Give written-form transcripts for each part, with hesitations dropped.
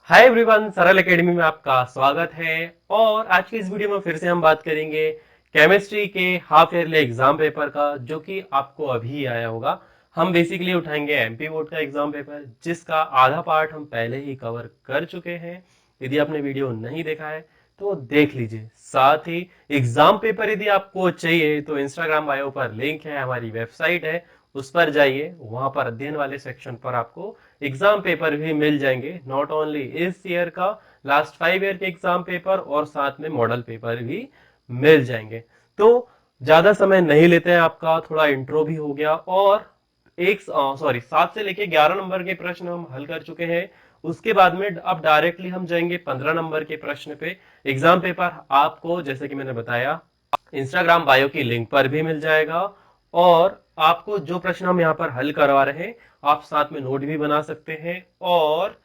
Hi everyone, सरल academy में आपका स्वागत है। और आज की इस वीडियो में फिर से हम बात करेंगे केमिस्ट्री के हाफ ईयरली एग्जाम पेपर का, जो कि आपको अभी आया होगा। हम बेसिकली उठाएंगे एमपी बोर्ड का एग्जाम पेपर, जिसका आधा पार्ट हम पहले ही कवर कर चुके हैं। यदि आपने वीडियो नहीं देखा है तो देख लीजिए। साथ ही एग्जाम पेपर यदि आपको चाहिए तो इंस्टाग्राम बायो पर लिंक है, हमारी वेबसाइट है, उस पर जाइए। वहां पर अध्ययन वाले सेक्शन पर आपको एग्जाम पेपर भी मिल जाएंगे। नॉट ओनली इस ईयर का, लास्ट 5 ईयर के एग्जाम पेपर और साथ में मॉडल पेपर भी मिल जाएंगे। तो ज्यादा समय नहीं लेते हैं आपका, थोड़ा इंट्रो भी हो गया और 7 से लेके 11 नंबर के प्रश्न हम हल कर चुके हैं। उसके बाद में अब डायरेक्टली हम जाएंगे 15 नंबर के प्रश्न पे। एग्जाम पेपर आपको, जैसे कि मैंने बताया, इंस्टाग्राम बायो की लिंक पर भी मिल जाएगा। और आपको जो प्रश्न हम यहाँ पर हल करवा रहे हैं, आप साथ में नोट भी बना सकते हैं और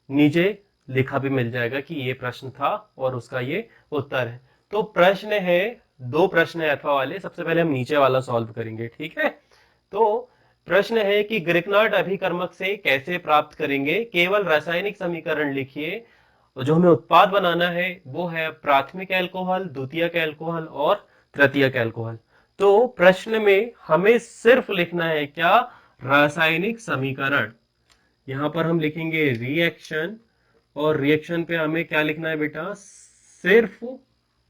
नीचे लिखा भी मिल जाएगा कि ये प्रश्न था और उसका ये उत्तर है। तो प्रश्न है, दो प्रश्न है अथवा वाले। सबसे पहले हम नीचे वाला सॉल्व करेंगे, ठीक है। तो प्रश्न है कि ग्रिकनार्ड अभिकर्मक से कैसे प्राप्त करेंगे, केवल रासायनिक समीकरण लिखिए। जो हमें उत्पाद बनाना है वो है प्राथमिक एल्कोहल, द्वितीयक एल्कोहल और तृतीयक एल्कोहल। तो प्रश्न में हमें सिर्फ लिखना है क्या? रासायनिक समीकरण। यहां पर हम लिखेंगे रिएक्शन, और रिएक्शन पे हमें क्या लिखना है बेटा? सिर्फ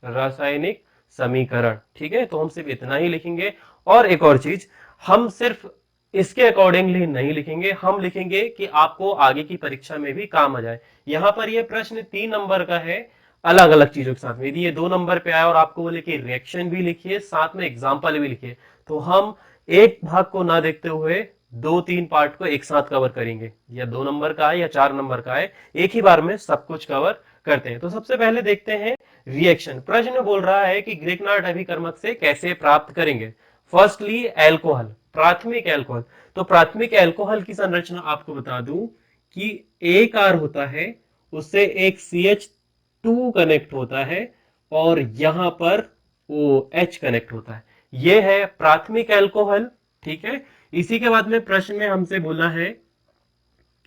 रासायनिक समीकरण। ठीक है, तो हम सिर्फ इतना ही लिखेंगे। और एक और चीज, हम सिर्फ इसके अकॉर्डिंगली नहीं लिखेंगे, हम लिखेंगे कि आपको आगे की परीक्षा में भी काम आ जाए। यहां पर यह प्रश्न 3 नंबर का है, अलग अलग चीजों के साथ में। यदि ये 2 नंबर पे आया और आपको बोले कि रिएक्शन भी लिखिए साथ में एग्जाम्पल भी लिखिए, तो हम एक भाग को ना देखते हुए 2-3 पार्ट को एक साथ कवर करेंगे। या 2 नंबर का है या 4 नंबर का है, एक ही बार में सब कुछ कवर करते हैं। तो सबसे पहले देखते हैं रिएक्शन। प्रश्न बोल रहा है कि ग्रिकनार्ड अभिकर्मक से कैसे प्राप्त करेंगे। फर्स्टली एल्कोहल, प्राथमिक एल्कोहल। तो प्राथमिक एल्कोहल की संरचना आपको बता दूं कि एक आर होता है, उससे एक CH2 कनेक्ट होता है और यहां पर OH कनेक्ट होता है। यह है प्राथमिक एल्कोहल, ठीक है। इसी के बाद में प्रश्न में हमसे बोला है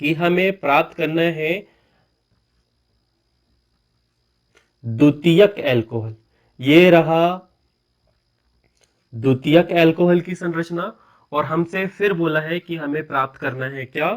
कि हमें प्राप्त करना है द्वितीयक एल्कोहल। ये रहा द्वितीयक एल्कोहल की संरचना। और हमसे फिर बोला है कि हमें प्राप्त करना है क्या?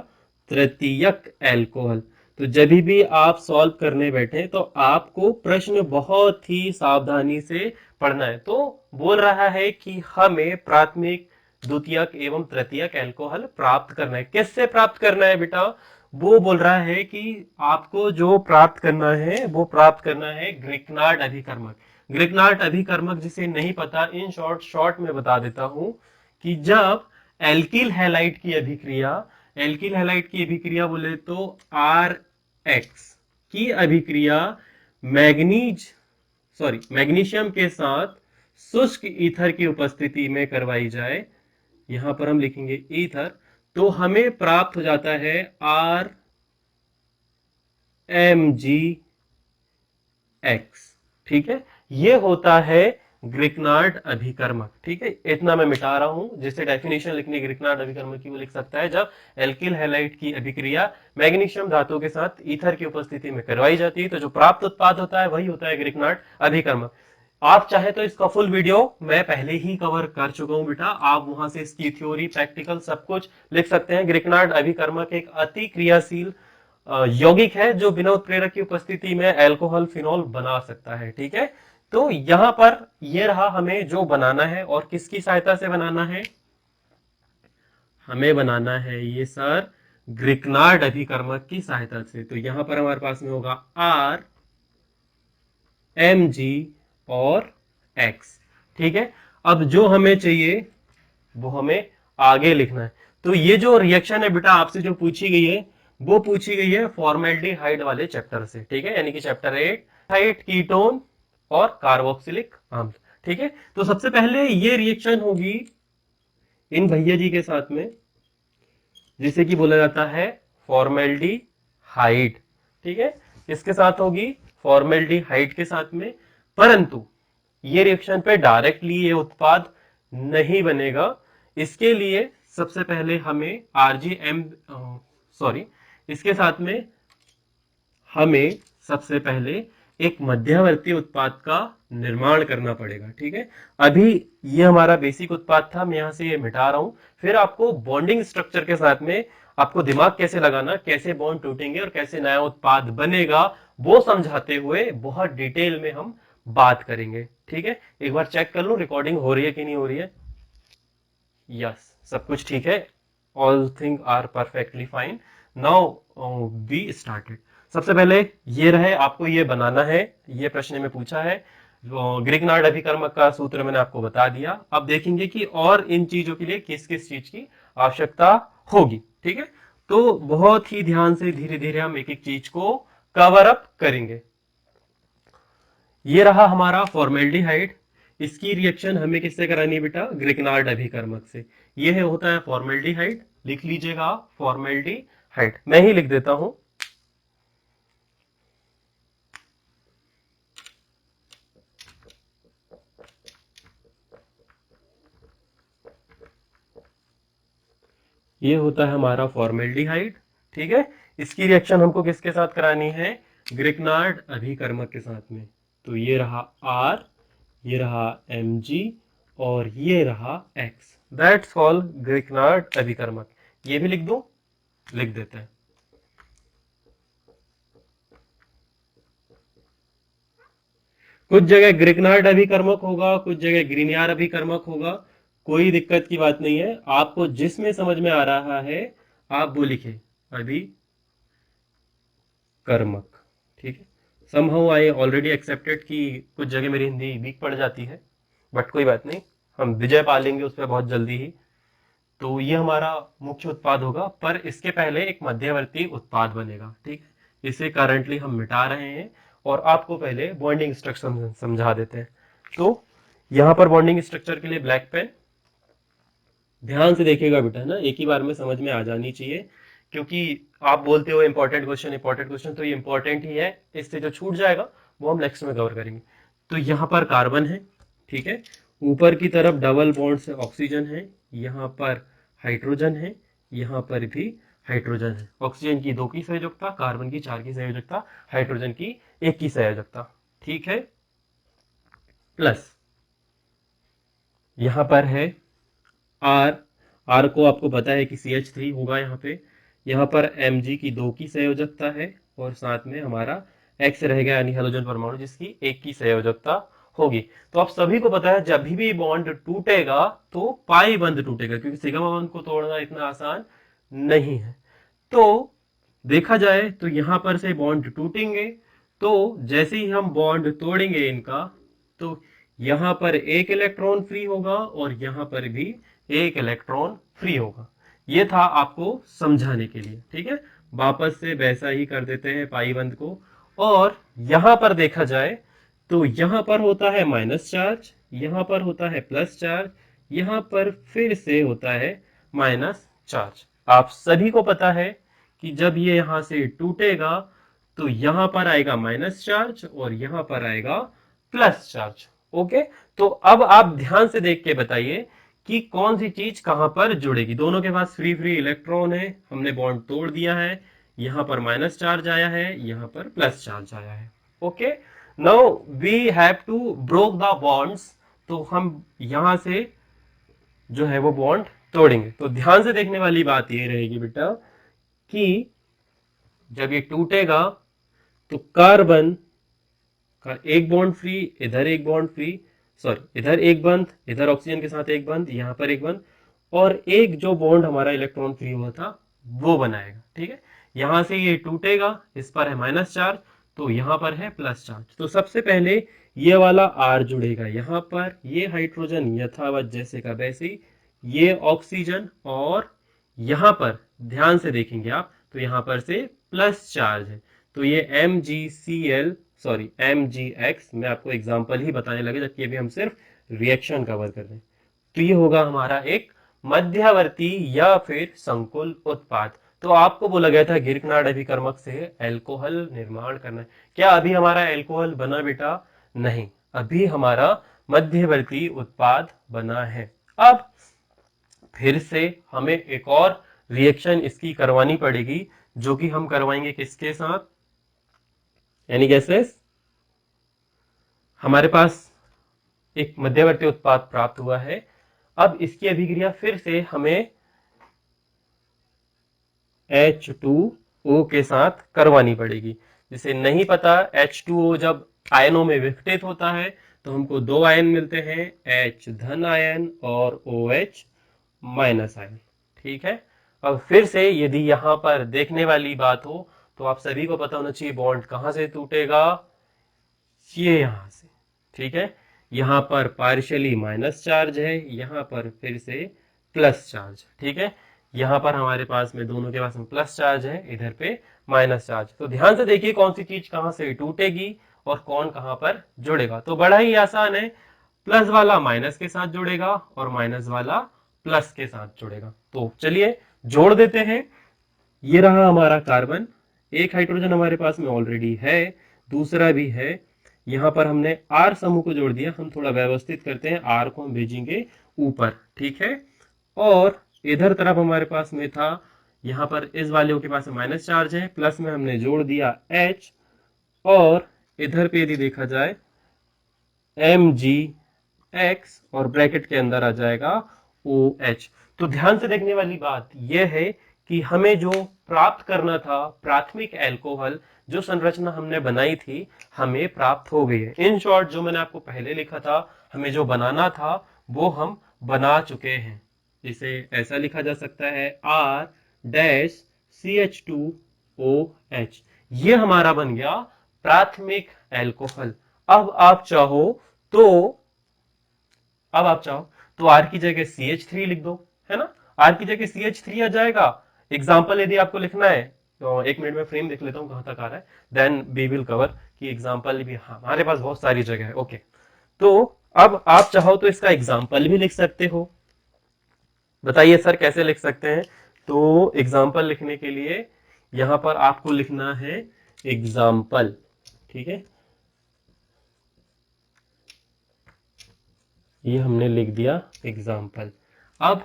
तृतीयक एल्कोहल। तो जब भी आप सॉल्व करने बैठे तो आपको प्रश्न बहुत ही सावधानी से पढ़ना है। तो बोल रहा है कि हमें प्राथमिक, द्वितीयक एवं तृतीयक एल्कोहल प्राप्त करना है। किससे प्राप्त करना है बेटा? वो बोल रहा है कि आपको जो प्राप्त करना है वो प्राप्त करना है ग्रिकनार्ड अभिकर्मक। ग्रिकनार्ड अभिकर्मक जिसे नहीं पता, इन शॉर्ट में बता देता हूं कि जब एल्किल हैलाइड की अभिक्रिया, एल्किल हैलाइड की अभिक्रिया बोले तो RX की अभिक्रिया मैग्नीशियम के साथ शुष्क ईथर की उपस्थिति में करवाई जाए, यहां पर हम लिखेंगे ईथर, तो हमें प्राप्त हो जाता है RMgX। ठीक है, ये होता है ग्रिकनार्ड अभिकर्मक। ठीक है, इतना मैं मिटा रहा हूं। जिसे डेफिनेशन लिखनी ग्रिकनार्ड अभिकर्मक की, वो लिख सकता है जब एल्किल हैलाइड की अभिक्रिया मैग्नीशियम धातु के साथ ईथर की उपस्थिति में करवाई जाती है, तो जो प्राप्त उत्पाद होता है वही होता है ग्रिकनार्ड अभिकर्मक। आप चाहे तो इसका फुल वीडियो मैं पहले ही कवर कर चुका हूं बेटा, आप वहां से इसकी थ्योरी, प्रैक्टिकल सब कुछ लिख सकते हैं। ग्रिकनार्ड अभिकर्मक एक अति क्रियाशील यौगिक है जो बिना उत्प्रेरक की उपस्थिति में अल्कोहल फिनॉल बना सकता है। ठीक है, तो यहां पर यह रहा हमें जो बनाना है, और किसकी सहायता से बनाना है? हमें बनाना है ये सर ग्रिकनार्ड अभिकर्मक की सहायता से। तो यहां पर हमारे पास में होगा RMg और X। ठीक है, अब जो हमें चाहिए वो हमें आगे लिखना है। तो ये जो रिएक्शन है बेटा आपसे जो पूछी गई है, वो पूछी गई है फॉर्मेल्डिहाइड वाले चैप्टर से। ठीक है, यानी कि चैप्टर 8, हाइड कीटोन और कार्बोक्सिलिक अम्ल। ठीक है, तो सबसे पहले ये रिएक्शन होगी इन भैया जी के साथ में, जिसे कि बोला जाता है फॉर्मेल्डिहाइड। ठीक है, इसके साथ होगी फॉर्मेल्डिहाइड के साथ में। परंतु ये रिएक्शन पे डायरेक्टली ये उत्पाद नहीं बनेगा। इसके लिए सबसे पहले हमें इसके साथ में हमें सबसे पहले एक मध्यवर्ती उत्पाद का निर्माण करना पड़ेगा। ठीक है, अभी ये हमारा बेसिक उत्पाद था, मैं यहां से ये मिटा रहा हूं। फिर आपको बॉन्डिंग स्ट्रक्चर के साथ में आपको दिमाग कैसे लगाना, कैसे बॉन्ड टूटेंगे और कैसे नया उत्पाद बनेगा, वो समझाते हुए बहुत डिटेल में हम बात करेंगे। ठीक है, एक बार चेक कर लो रिकॉर्डिंग हो रही है कि नहीं हो रही है। यस, सब कुछ ठीक है, all thing are perfectly fine. Now we started. सबसे पहले ये रहे, आपको ये बनाना है, ये प्रश्न में पूछा है। ग्रीक नाट अभिकर्मक का सूत्र मैंने आपको बता दिया। अब देखेंगे कि और इन चीजों के लिए किस किस चीज की आवश्यकता होगी। ठीक है, तो बहुत ही ध्यान से धीरे धीरे हम एक एक चीज को कवर अप करेंगे। ये रहा हमारा फॉर्मेल्डिहाइड। इसकी रिएक्शन हमें किससे करानी है बेटा? ग्रिग्नार्ड अभिकर्मक से। यह होता है फॉर्मेल्डिहाइड, लिख लीजिएगा फॉर्मेल्डिहाइड, मैं ही लिख देता हूं। ये होता है हमारा फॉर्मेल्डिहाइड। ठीक है, इसकी रिएक्शन हमको किसके साथ करानी है? ग्रिग्नार्ड अभिकर्मक के साथ में। तो ये रहा R, ये रहा Mg और ये रहा X। दैट्स कॉल्ड ग्रिग्नार्ड अभिकर्मक। ये भी लिख दो, लिख देते हैं। कुछ जगह ग्रिग्नार्ड अभिकर्मक होगा, कुछ जगह ग्रीनियर अभिकर्मक होगा, कोई दिक्कत की बात नहीं है। आपको जिसमें समझ में आ रहा है आप वो लिखे, अभिकर्मक। ठीक है, समहाउ आई ऑलरेडी एक्सेप्टेड कि कुछ जगह मेरी हिंदी वीक पड़ जाती है, बट कोई बात नहीं, हम विजय पा लेंगे उस पर बहुत जल्दी ही। तो ये हमारा मुख्य उत्पाद होगा, पर इसके पहले एक मध्यवर्ती उत्पाद बनेगा। ठीक है, इसे करंटली हम मिटा रहे हैं और आपको पहले बॉन्डिंग स्ट्रक्चर समझा देते हैं। तो यहां पर बॉन्डिंग स्ट्रक्चर के लिए ब्लैक पेन, ध्यान से देखिएगा बेटा, है ना, एक ही बार में समझ में आ जानी चाहिए, क्योंकि आप बोलते हो इंपॉर्टेंट क्वेश्चन इंपॉर्टेंट क्वेश्चन, तो ये इंपॉर्टेंट ही है। इससे जो छूट जाएगा वो हम नेक्स्ट में कवर करेंगे। तो यहाँ पर कार्बन है। ठीक है, ऊपर की तरफ डबल बॉन्ड से ऑक्सीजन है, यहाँ पर हाइड्रोजन है, यहाँ पर भी हाइड्रोजन है। ऑक्सीजन की 2 की संयोजकता, कार्बन की 4 की संयोजकता, हाइड्रोजन की 1 की संयोजकता। ठीक है, प्लस यहाँ पर है आर। आर को आपको पता है कि CH3 होगा यहाँ पे। यहाँ पर Mg की 2 की संयोजकता है और साथ में हमारा X रह गया, यानी हेलोजन परमाणु, जिसकी 1 की संयोजकता होगी। तो आप सभी को पता है जब भी बॉन्ड टूटेगा तो पाई बंद टूटेगा, क्योंकि सिग्मा बंध को तोड़ना इतना आसान नहीं है। तो देखा जाए तो यहां पर से बॉन्ड टूटेंगे, तो जैसे ही हम बॉन्ड तोड़ेंगे इनका, तो यहां पर एक इलेक्ट्रॉन फ्री होगा और यहां पर भी एक इलेक्ट्रॉन फ्री होगा। ये था आपको समझाने के लिए। ठीक है, वापस से वैसा ही कर देते हैं पाई बंद को। और यहां पर देखा जाए तो यहां पर होता है माइनस चार्ज, यहां पर होता है प्लस चार्ज, यहां पर फिर से होता है माइनस चार्ज। आप सभी को पता है कि जब ये यहां से टूटेगा तो यहां पर आएगा माइनस चार्ज और यहां पर आएगा प्लस चार्ज। ओके, तो अब आप ध्यान से देख के बताइए कि कौन सी चीज कहां पर जुड़ेगी। दोनों के पास फ्री फ्री इलेक्ट्रॉन है, हमने बॉन्ड तोड़ दिया है, यहां पर माइनस चार्ज आया है, यहां पर प्लस चार्ज आया है। Okay, now we have to broke the bonds. तो हम यहां से जो है वो बॉन्ड तोड़ेंगे। तो ध्यान से देखने वाली बात ये रहेगी बेटा कि जब ये टूटेगा तो कार्बन का एक बॉन्ड फ्री, इधर एक बॉन्ड फ्री, सॉरी इधर एक बंद, इधर ऑक्सीजन के साथ एक बंद, यहां पर एक बंद, और एक जो बॉन्ड हमारा इलेक्ट्रॉन फ्री हुआ था वो बनाएगा। ठीक है, यहां से ये टूटेगा, इस पर है माइनस चार्ज, तो यहां पर है प्लस चार्ज। तो सबसे पहले ये वाला R जुड़ेगा यहां पर, ये हाइड्रोजन यथावत जैसे का वैसे, ये ऑक्सीजन, और यहां पर ध्यान से देखेंगे आप तो यहां पर से प्लस चार्ज है। तो ये MgCl, सॉरी MgX, मैं आपको एग्जांपल ही बताने लगे जबकि अभी हम सिर्फ रिएक्शन कवर कर रहे हैं। तो ये होगा हमारा एक मध्यवर्ती या फिर संकुल उत्पाद। तो आपको बोला गया था गिरकनाड अभिकर्मक से एल्कोहल निर्माण करना है। क्या अभी हमारा एल्कोहल बना बेटा? नहीं, अभी हमारा मध्यवर्ती उत्पाद बना है। अब फिर से हमें एक और रिएक्शन इसकी करवानी पड़ेगी, जो कि हम करवाएंगे किसके साथ? Any guesses? हमारे पास एक मध्यवर्ती उत्पाद प्राप्त हुआ है। अब इसकी अभिक्रिया फिर से हमें H2O के साथ करवानी पड़ेगी। जिसे नहीं पता, H2O जब आयनों में विघटित होता है तो हमको दो आयन मिलते हैं, H धन आयन और OH माइनस आयन। ठीक है। अब फिर से यदि यहां पर देखने वाली बात हो तो आप सभी को पता होना चाहिए बॉन्ड कहां से टूटेगा, ये यहां से। ठीक है। यहां पर पार्शियली माइनस चार्ज है, यहां पर फिर से प्लस चार्ज। ठीक है। यहां पर हमारे पास में दोनों के पास में प्लस चार्ज है, इधर पे माइनस चार्ज। तो ध्यान से देखिए कौन सी चीज कहां से टूटेगी और कौन कहां पर जुड़ेगा। तो बड़ा ही आसान है, प्लस वाला माइनस के साथ जुड़ेगा और माइनस वाला प्लस के साथ जुड़ेगा। तो चलिए जोड़ देते हैं। ये रहा हमारा कार्बन, एक हाइड्रोजन हमारे पास में ऑलरेडी है, दूसरा भी है। यहां पर हमने आर समूह को जोड़ दिया। हम थोड़ा व्यवस्थित करते हैं, आर को हम भेजेंगे ऊपर। ठीक है। और इधर तरफ हमारे पास में था, यहां पर इस वाले के पास माइनस चार्ज है, प्लस में हमने जोड़ दिया H, और इधर पे यदि देखा जाए Mg(X) और ब्रैकेट के अंदर आ जाएगा OH। तो ध्यान से देखने वाली बात यह है कि हमें जो प्राप्त करना था, प्राथमिक एल्कोहल जो संरचना हमने बनाई थी, हमें प्राप्त हो गई है। इन शॉर्ट जो मैंने आपको पहले लिखा था, हमें जो बनाना था वो हम बना चुके हैं। इसे ऐसा लिखा जा सकता है R-CH2OH। ये हमारा बन गया प्राथमिक एल्कोहल। अब आप चाहो तो आर की जगह CH3 लिख दो, है ना। आर की जगह CH3 आ जाएगा। एग्जाम्पल यदि आपको लिखना है तो एक मिनट में फ्रेम देख लेता हूं कहां तक आ रहा है, देन वी विल कवर कि एग्जाम्पल भी। हाँ, हमारे पास बहुत सारी जगह है। ओके, तो अब आप चाहो तो इसका एग्जाम्पल भी लिख सकते हो। बताइए सर कैसे लिख सकते हैं? तो एग्जाम्पल लिखने के लिए यहां पर आपको लिखना है एग्जाम्पल। ठीक है, ये हमने लिख दिया एग्जाम्पल। अब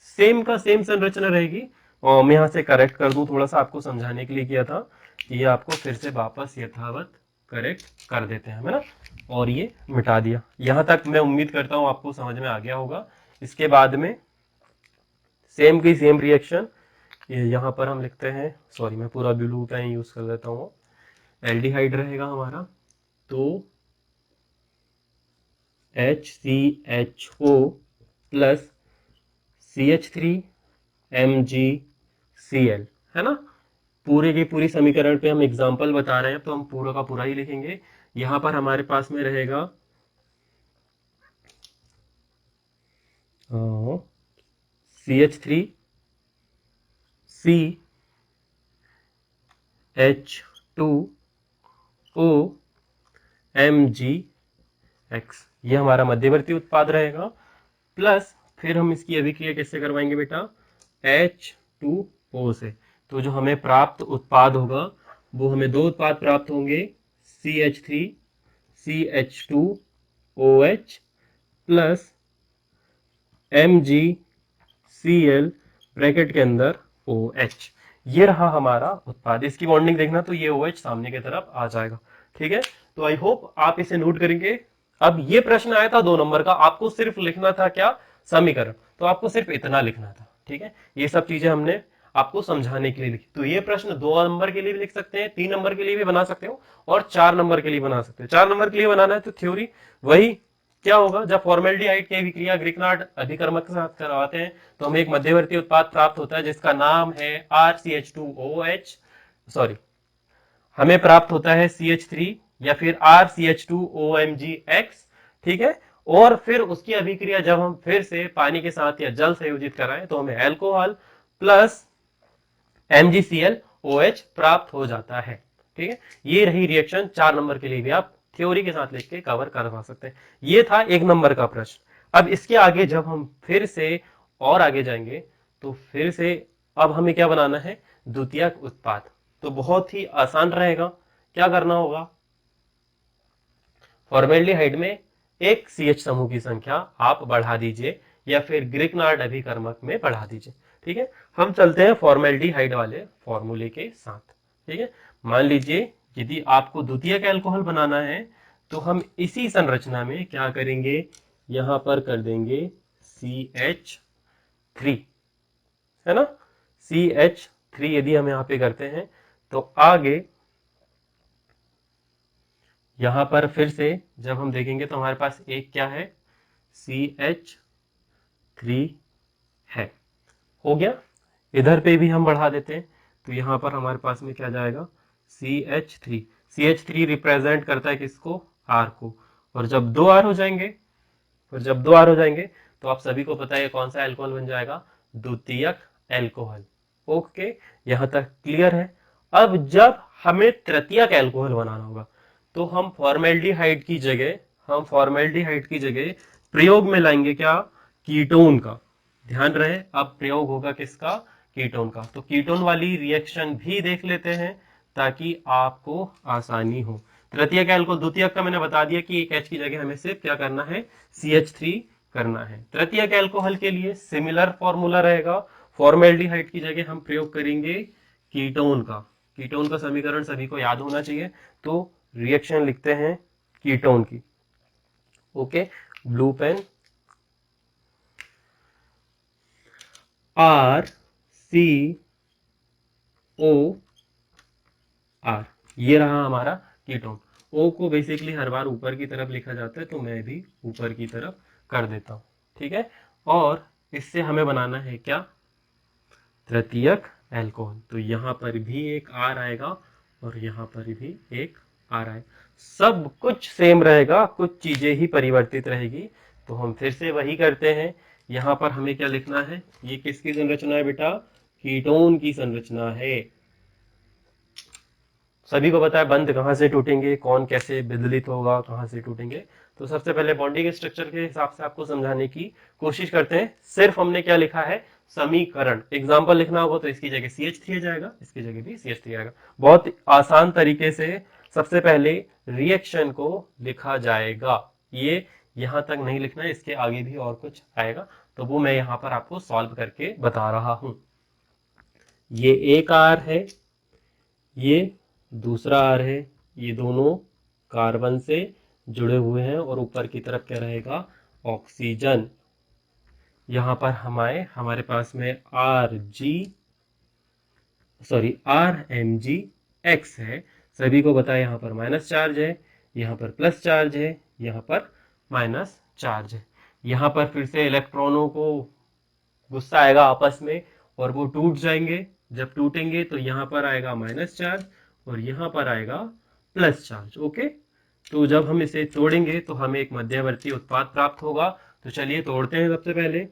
सेम का सेम संरचना रहेगी, और मैं यहां से करेक्ट कर दूं, थोड़ा सा आपको समझाने के लिए किया था कि ये आपको फिर से वापस यथावत करेक्ट कर देते हैं, है ना। और ये मिटा दिया। यहां तक मैं उम्मीद करता हूं आपको समझ में आ गया होगा। इसके बाद में सेम की सेम रिएक्शन यहां पर हम लिखते हैं, सॉरी मैं पूरा ब्लू का ही यूज कर देता हूं। एल्डिहाइड रहेगा हमारा, तो HCHO प्लस CH3MgCl, है ना। पूरे की पूरी समीकरण पे हम एग्जाम्पल बता रहे हैं तो हम पूरा का पूरा ही लिखेंगे। यहां पर हमारे पास में रहेगा CH3 CH2O MgX, ये हमारा मध्यवर्ती उत्पाद रहेगा। प्लस फिर हम इसकी अभिक्रिया कैसे करवाएंगे बेटा, H2O से। तो जो हमें प्राप्त उत्पाद होगा वो हमें दो उत्पाद प्राप्त होंगे, CH3 CH2OH plus MgCl bracket के अंदर OH। ये रहा हमारा उत्पाद। इसकी बॉन्डिंग देखना तो ये OH सामने की तरफ आ जाएगा। ठीक है, तो आई होप आप इसे नोट करेंगे। अब ये प्रश्न आया था 2 नंबर का, आपको सिर्फ लिखना था क्या, समीकरण। तो आपको सिर्फ इतना लिखना था। ठीक है, ये सब चीजें हमने आपको समझाने के लिए लिखी। तो ये प्रश्न 2 नंबर के लिए भी लिख सकते हैं, 3 नंबर के लिए भी बना सकते हो, और 4 नंबर के लिए बना सकते हो। 4 नंबर के लिए बनाना है तो थ्योरी वही क्या होगा, जब फॉर्मेल्डिहाइड की अभिक्रिया ग्रिकनार्ड अभिकर्मक के साथ करवाते हैं तो हमें एक मध्यवर्ती उत्पाद प्राप्त होता है जिसका नाम है RCH2OH, सॉरी हमें प्राप्त होता है CH3 या फिर RCH2OMgX। ठीक है, और फिर उसकी अभिक्रिया जब हम फिर से पानी के साथ या जल संयोजित कराएं तो हमें अल्कोहल प्लस MgClOH प्राप्त हो जाता है। ठीक है, ये रही रिएक्शन। 4 नंबर के लिए भी आप थ्योरी के साथ लिख के कवर करवा सकते हैं। ये था 1 नंबर का प्रश्न। अब इसके आगे जब हम फिर से और आगे जाएंगे तो फिर से अब हमें क्या बनाना है, द्वितीयक उत्पाद। तो बहुत ही आसान रहेगा। क्या करना होगा, फॉर्मेल्डिहाइड में एक CH समूह की संख्या आप बढ़ा दीजिए या फिर ग्रिकनार्ड अभिकर्मक में बढ़ा दीजिए। ठीक है, हम चलते हैं फॉर्मेल्डिहाइड वाले फॉर्मूले के साथ। ठीक है, मान लीजिए यदि आपको द्वितीयक अल्कोहल बनाना है तो हम इसी संरचना में क्या करेंगे, यहां पर कर देंगे CH3, है ना। CH3 यदि हम यहां पे करते हैं तो आगे यहां पर फिर से जब हम देखेंगे तो हमारे पास एक क्या है, CH3 है। हो गया। इधर पे भी हम बढ़ा देते हैं तो यहां पर हमारे पास में क्या जाएगा, CH3। CH3 रिप्रेजेंट करता है किसको, R को। और जब 2 R हो जाएंगे, तो आप सभी को पता है कौन सा अल्कोहल बन जाएगा, द्वितीयक अल्कोहल। ओके, यहां तक क्लियर है। अब जब हमें तृतीयक अल्कोहल बनाना होगा तो हम फॉर्मेल्डिहाइड की जगह प्रयोग में लाएंगे क्या, कीटोन का। ध्यान रहे, अब प्रयोग होगा किसका, कीटोन का। तो कीटोन वाली रिएक्शन भी देख लेते हैं ताकि आपको आसानी हो। तृतीयक अल्कोहल, द्वितीयक का मैंने बता दिया कि एक H की जगह हमें सिर्फ क्या करना है, CH3 करना है। तृतीयक अल्कोहल के लिए सिमिलर फॉर्मूला रहेगा, फॉर्मेल्डिहाइड की जगह हम प्रयोग करेंगे कीटोन का। कीटोन का समीकरण सभी को याद होना चाहिए, तो रिएक्शन लिखते हैं कीटोन की। ओके, ब्लू पेन, RCOR, ये रहा हमारा कीटोन। O को बेसिकली हर बार ऊपर की तरफ लिखा जाता है तो मैं भी ऊपर की तरफ कर देता हूं, ठीक है। और इससे हमें बनाना है क्या, तृतीयक अल्कोहल। तो यहां पर भी एक R आएगा और यहां पर भी एक R आएगा। सब कुछ सेम रहेगा, कुछ चीजें ही परिवर्तित रहेगी। तो हम फिर से वही करते हैं, यहां पर हमें क्या लिखना है, ये किसकी संरचना है बेटा, कीटोन की संरचना है। सभी को पता है बंध कहां से टूटेंगे, कौन कैसे विदलित होगा, कहां से टूटेंगे। तो सबसे पहले बॉन्डिंग स्ट्रक्चर के हिसाब से आपको समझाने की कोशिश करते हैं। सिर्फ हमने क्या लिखा है, समीकरण। एग्जाम्पल लिखना होगा तो इसकी जगह CH3 जाएगा, इसकी जगह भी CH3 आएगा। बहुत आसान तरीके से सबसे पहले रिएक्शन को लिखा जाएगा। ये यहां तक नहीं लिखना है, इसके आगे भी और कुछ आएगा तो वो मैं यहां पर आपको सॉल्व करके बता रहा हूं। ये एक R है, ये दूसरा R है, ये दोनों कार्बन से जुड़े हुए हैं और ऊपर की तरफ क्या रहेगा, ऑक्सीजन। यहां पर हमारे पास में RMgX है। सभी को पता है यहां पर माइनस चार्ज है, यहां पर प्लस चार्ज है, यहां पर माइनस चार्ज है। यहां पर फिर से इलेक्ट्रॉनों को गुस्सा आएगा आपस में और वो टूट जाएंगे। जब टूटेंगे तो यहां पर आएगा माइनस चार्ज और यहां पर आएगा प्लस चार्ज। ओके, तो जब हम इसे तोड़ेंगे तो हमें एक मध्यवर्ती उत्पाद प्राप्त होगा। तो चलिए तोड़ते हैं। सबसे पहले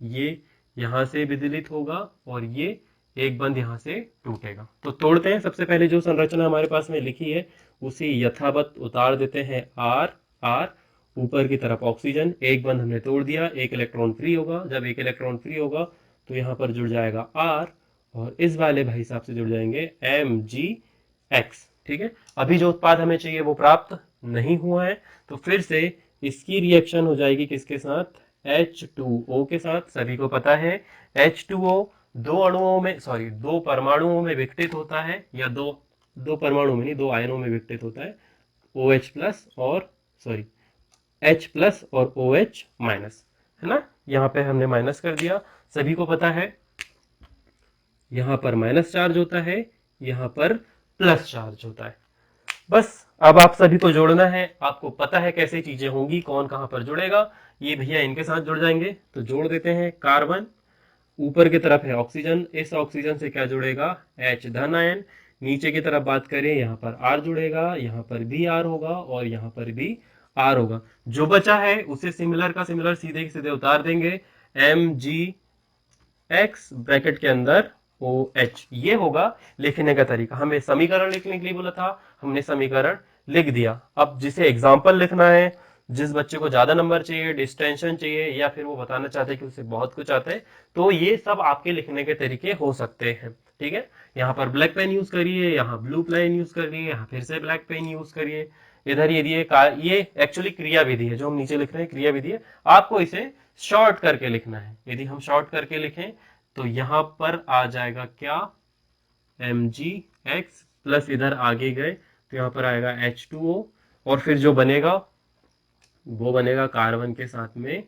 ये यहां से विदलित होगा और ये एक बंद यहां से टूटेगा। तो तोड़ते हैं। सबसे पहले जो संरचना हमारे पास में लिखी है उसे यथावत उतार देते हैं, आर आर, ऊपर की तरफ ऑक्सीजन, एक बंद हमने तोड़ दिया, एक इलेक्ट्रॉन फ्री होगा। जब एक इलेक्ट्रॉन फ्री होगा तो यहाँ पर जुड़ जाएगा आर और इस वाले भाई साहब से जुड़ जाएंगे MgX। ठीक है, अभी जो उत्पाद हमें चाहिए वो प्राप्त नहीं हुआ है तो फिर से इसकी रिएक्शन हो जाएगी किसके साथ, H2O के साथ। सभी को पता है H2O दो परमाणुओं में विघटित होता है, या दो परमाणु में नहीं, दो आयनों में विघटित होता है, OH प्लस और H प्लस और OH माइनस, है ना। यहाँ पे हमने माइनस कर दिया। सभी को पता है यहाँ पर माइनस चार्ज होता है, यहाँ पर प्लस चार्ज होता है। बस अब आप सभी को जोड़ना है। आपको पता है कैसे चीजें होंगी, कौन कहां पर जुड़ेगा। ये भैया इनके साथ जुड़ जाएंगे तो जोड़ देते हैं। कार्बन ऊपर की तरफ है ऑक्सीजन, इस ऑक्सीजन से क्या जुड़ेगा, H धन आयन। नीचे की तरफ बात करें, यहाँ पर R जुड़ेगा, यहाँ पर भी R होगा और यहाँ पर भी R होगा। जो बचा है उसे सिमिलर का सिमिलर सीधे सीधे उतार देंगे, MgX ब्रैकेट के अंदर OH। ये होगा लिखने का तरीका। हमें समीकरण लिखने के लिए बोला था, हमने समीकरण लिख दिया। अब जिसे एग्जाम्पल लिखना है, जिस बच्चे को ज्यादा नंबर चाहिए, डिस्टेंशन चाहिए, या फिर वो बताना चाहते हैं कि उसे बहुत कुछ आता है, तो ये सब आपके लिखने के तरीके हो सकते हैं। ठीक है, यहाँ पर ब्लैक पेन यूज करिए, यहाँ ब्लू पेन यूज करिए, यहाँ फिर से ब्लैक पेन यूज करिए। इधर ये एक्चुअली क्रिया विधि है, जो हम नीचे लिख रहे हैं क्रिया विधि है। आपको इसे शॉर्ट करके लिखना है। यदि हम शॉर्ट करके लिखें तो यहां पर आ जाएगा क्या, MgX प्लस, इधर आगे गए तो यहाँ पर आएगा H2O, और फिर जो बनेगा वो बनेगा कार्बन के साथ में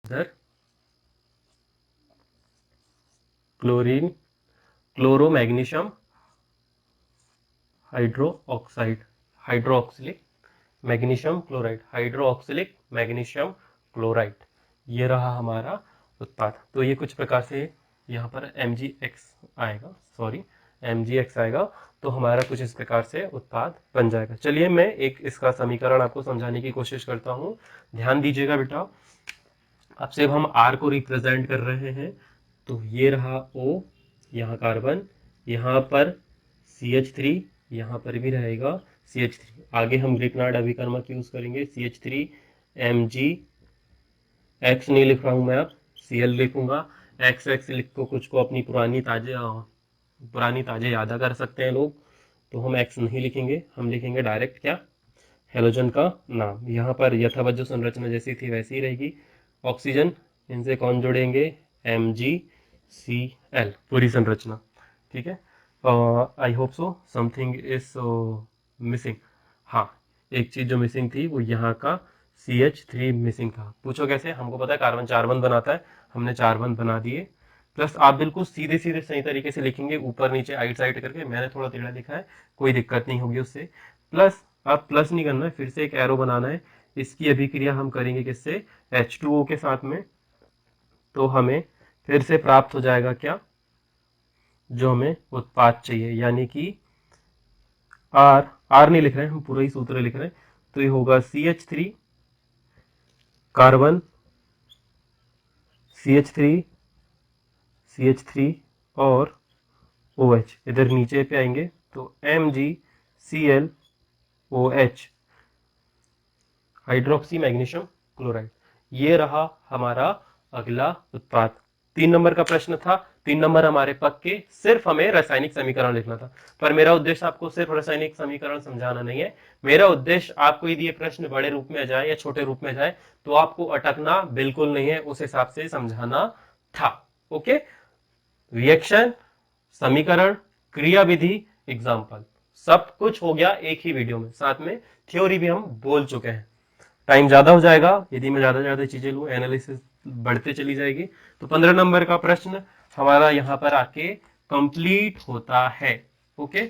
इधर chlorine, chloro magnesium hydro oxide, hydroxylic magnesium chloride, hydroxylic magnesium chloride, ये रहा हमारा उत्पाद। तो ये कुछ प्रकार से यहाँ पर MgX आएगा, सॉरी MgX आएगा, तो हमारा कुछ इस प्रकार से उत्पाद बन जाएगा। चलिए मैं एक इसका समीकरण आपको समझाने की कोशिश करता हूँ, ध्यान दीजिएगा बेटा। अब से हम R को रिप्रेजेंट कर रहे हैं, तो ये रहा O, यहाँ कार्बन, यहाँ पर CH3, यहाँ पर भी रहेगा CH3। आगे हम ग्रीक नाइट अभिकर्मक यूज करेंगे, CH3 MgX नहीं लिख रहा हूं मैं, अब Cl लिखूंगा। XX लिख को कुछ को अपनी पुरानी ताजे यादा कर सकते हैं लोग, तो हम X नहीं लिखेंगे, हम लिखेंगे डायरेक्ट क्या, हेलोजन का नाम। यहाँ पर यथावत जो संरचना जैसी थी वैसी ही रहेगी। ऑक्सीजन, इनसे कौन जुड़ेंगे, MgCl, पूरी संरचना, ठीक है। I hope so something is missing. हाँ, एक चीज जो मिसिंग थी वो यहाँ का CH3 मिसिंग था। पूछो कैसे, हमको पता है कार्बन 4 बंध बनाता है, हमने 4 बंध बना दिए। प्लस आप बिल्कुल सीधे सीधे सही तरीके से लिखेंगे, ऊपर नीचे आइट साइड करके, मैंने थोड़ा टेढ़ा लिखा है, कोई दिक्कत नहीं होगी उससे। प्लस, अब प्लस नहीं करना है, फिर से एक एरो बनाना है। इसकी अभिक्रिया हम करेंगे किससे, H2O के साथ में, तो हमें फिर से प्राप्त हो जाएगा क्या, जो हमें उत्पाद चाहिए, यानी कि R नहीं लिख रहे हैं हम, पूरा ही सूत्र लिख रहे हैं। तो ये होगा CH3 कार्बन, CH3 और OH, इधर नीचे पे आएंगे तो MgClOH, हाइड्रोक्सी मैग्नीशियम क्लोराइड। ये रहा हमारा अगला उत्पाद। 3 नंबर का प्रश्न था, 3 नंबर हमारे पक्के, सिर्फ हमें रासायनिक समीकरण लिखना था। पर मेरा उद्देश्य आपको सिर्फ रासायनिक समीकरण समझाना नहीं है, मेरा उद्देश्य आपको यदि ये प्रश्न बड़े रूप में जाए या छोटे रूप में जाए तो आपको अटकना बिल्कुल नहीं है, उस हिसाब से समझाना था। ओके, रिएक्शन, समीकरण, क्रियाविधि, एग्जाम्पल, सब कुछ हो गया एक ही वीडियो में, साथ में थ्योरी भी हम बोल चुके हैं। टाइम ज्यादा हो जाएगा यदि मैं ज्यादा चीजें लूं, एनालिसिस बढ़ते चली जाएगी। तो 15 नंबर का प्रश्न हमारा यहां पर आके कंप्लीट होता है। ओके,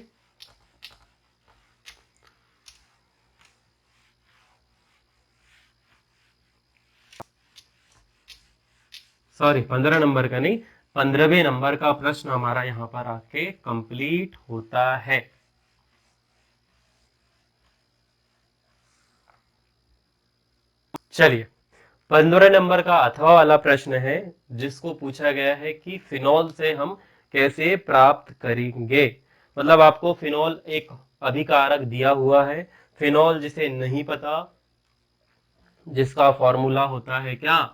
सॉरी 15 नंबर का नहीं, 15वें नंबर का प्रश्न हमारा यहां पर आके कंप्लीट होता है। चलिए, 15 नंबर का अथवा वाला प्रश्न है, जिसको पूछा गया है कि फिनॉल से हम कैसे प्राप्त करेंगे। मतलब आपको फिनॉल एक अभिकारक दिया हुआ है, फिनॉल जिसे नहीं पता, जिसका फॉर्मूला होता है क्या,